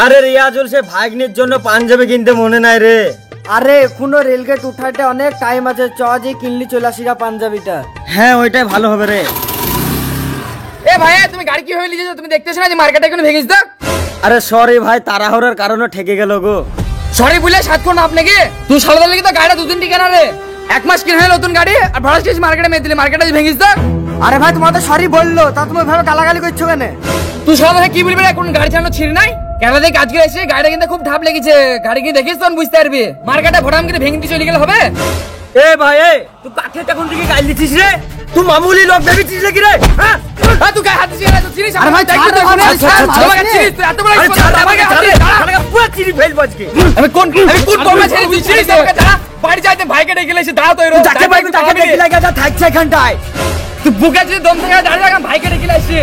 আরে রিয়াজুল সে ভাগ্নির জন্য পাঞ্জাবি কিনতে মনে নাই রে। আরে এখনো রেলগেট উঠাতে অনেক টাইম আছে, চ যে কিনলি চলে আসিরা পাঞ্জাবিটা। হ্যাঁ ওইটাই ভালো হবে রে। এ ভাই তুমি গাড়ি কি হয়ে লিয়েছো? তুমি দেখতেছ না যে মার্কেটে এখন ভেঙে দাও। আরে সরি ভাই, তাড়াহুড়োর কারণে ঠেকে গেল গো। সরি বলে সাত কোন আপনাকে তুই সালদা লাগি তো গাড়িটা দুদিন টিকে না রে। এক মাস কিনে হলো নতুন গাড়ি আর ভাড়া স্টেজ মার্কেটে মেয়ে দিলে মার্কেটে ভেঙে দাও। আরে ভাই তোমার তো সরি বললো, তা তুমি ভাবে গালাগালি করছো কেন? তুই সালদা কি বলবি এখন গাড়ি চালানো ছিড়ে নাই কেন? দেখ আজকে এসে গাড়িটা কিন্তু খুব ঢাপ লেগেছে, গাড়ি কি দেখিস তখন বুঝতে পারবি। মার্কেটে ভরাম কিনে ভেঙে দিয়ে চলে গেলে হবে? এ ভাই এ তুই কাকে তখন থেকে গাইল দিছিস রে? তুই মামুলি লোক ভেবেছিস নাকি রে? হ্যাঁ তুই গায়ে হাত দিছিস না? তুই চিনিস? আরে ভাই ছাড় তো, আমাকে চিনিস? তুই এত বড় আমাকে হাত দিয়ে পুরো চিনি ফেল বাজকে। আমি কোন কর্মে ছেড়ে তুই চিনিস আমাকে? দাঁড়া বাড়ি যাইতে ভাইকে ডেকে এসে দাঁড়া তো এরকম যাকে ভাই তাকে দেখি লাগা যা থাকছে এখানটায়। তুই বুকে যদি দম থেকে দাঁড়িয়ে রাখ ভাইকে ডেকে এসে।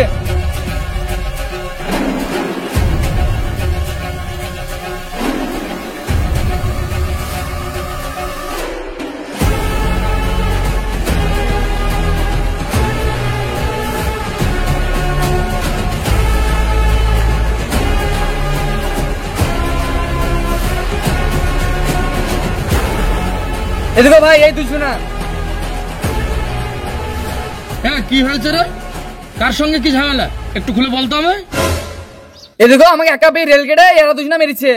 এদিকে ভাই এই দুশো না। হ্যাঁ কি হয়েছে রে? কার সঙ্গে কি ঝামেলা একটু খুলে বলতো আমায়। এদিকে আমাকে একা পেয়ে রেল গেটে এরা দুজনা মেরেছে।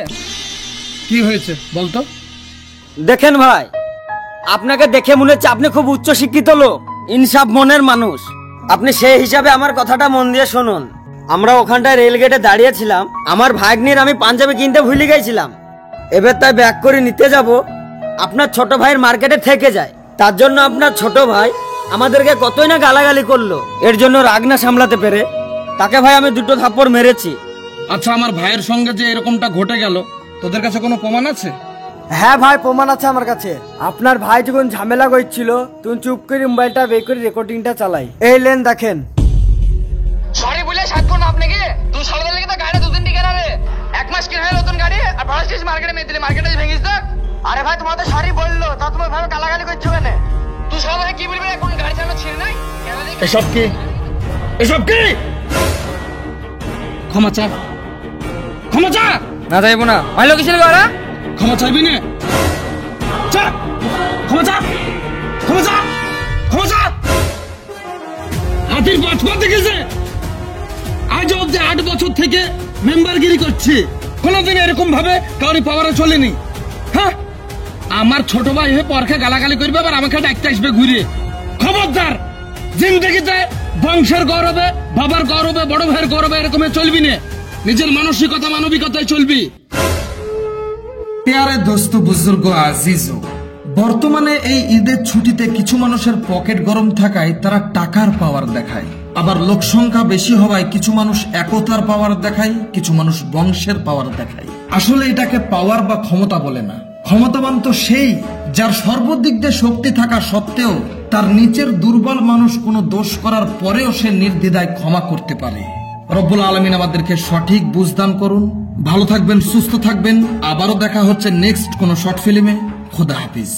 কি হয়েছে বলতো? দেখেন ভাই, আপনাকে দেখে মনে হচ্ছে আপনি খুব উচ্চ শিক্ষিত লোক, ইনসাফ মনের মানুষ। আপনি সেই হিসাবে আমার কথাটা মন দিয়ে শুনুন। আমরা ওখানটায় রেল গেটে দাঁড়িয়েছিলাম, আমার ভাগ্নির আমি পাঞ্জাবি কিনতে ভুলে গেছিলাম। এবার তাই ব্যাক করে নিতে যাব, আপনার ছোট ভাইয়ের মার্কেটে থেকে যায়। তার জন্য আপনার ছোট ভাই আমাদেরকে কতই না গালাগালি করলো। এর জন্য রাগ না সামলাতে পেরে তাকে ভাই আমি দুটো থাপ্পড় মেরেছি। আচ্ছা আমার ভাইয়ের সঙ্গে যে এরকমটা ঘটে গেল, তোদের কাছে কোনো প্রমাণ আছে? হ্যাঁ ভাই প্রমাণ আছে আমার কাছে। আপনার ভাই যখন ঝামেলা করছিল তুমি চুপ করে মোবাইলটা বের করে রেকর্ডিংটা চালাই। এই লেন দেখেন। সরি বলে সাত কোন আপনাকে তুই সালদা লাগি তো গাড়িটা দুদিন টিকে না রে। এক মাস কিনে হলো নতুন গাড়ি আর ভাড়া স্টেজ মার্কেটে মেয়ে দিলে মার্কেটে ভেঙে দাও। আরে ভাই তোমার তো সরি বললো, তা তুমি ভাবে গালাগালি করছো কেন? তুই সালদা কি বলবি এখন গাড়ি চালানো ছিড়ে নাই কেন? এসব কি এসব কি? ক্ষমা চা, ক্ষমা চা। না যাইবো না ভাই লোক কিসের গাড়া ক্ষমা চাইবি না? চা ক্ষমা চা, ক্ষমা চা, ক্ষমা চা। হাতির বাচ্চা দেখেছে আজ অব্দি 8 বছর থেকে মেম্বারগিরি করছে, কোনোদিন এরকম ভাবে কাউরি পাওয়ারে চলেনি। হ্যাঁ আমার ছোট ভাই হয়ে পরখে গালাগালি করবে আবার আমাকে ডাকতে আসবে ঘুরে। খবরদার, জিন্দেগিতে বংশের গৌরবে, বাবার গৌরবে, বড় ভাইয়ের গৌরবে এরকম চলবি না। নিজের মানসিকতা মানবিকতায় চলবি। প্যারে দোস্ত বুজুর্গ আজিজো, বর্তমানে এই ঈদের ছুটিতে কিছু মানুষের পকেট গরম থাকায় তারা টাকার পাওয়ার দেখায়, আবার লোক সংখ্যা বেশি হওয়ায় কিছু মানুষ একতার পাওয়ার দেখায়, কিছু মানুষ বংশের পাওয়ার দেখায়। আসলে এটাকে পাওয়ার বা ক্ষমতা বলে না। ক্ষমতাবান তো সেই যার সর্বদিক দিয়ে শক্তি থাকা সত্ত্বেও তার নিচের দুর্বল মানুষ কোনো দোষ করার পরেও সে নির্দ্বিধায় ক্ষমা করতে পারে। রব্বুল আলামিন আমাদেরকে সঠিক বুঝদান করুন। ভালো থাকবেন, সুস্থ থাকবেন। আবারও দেখা হচ্ছে নেক্সট কোনো শর্ট ফিল্মে। খোদা হাফিজ।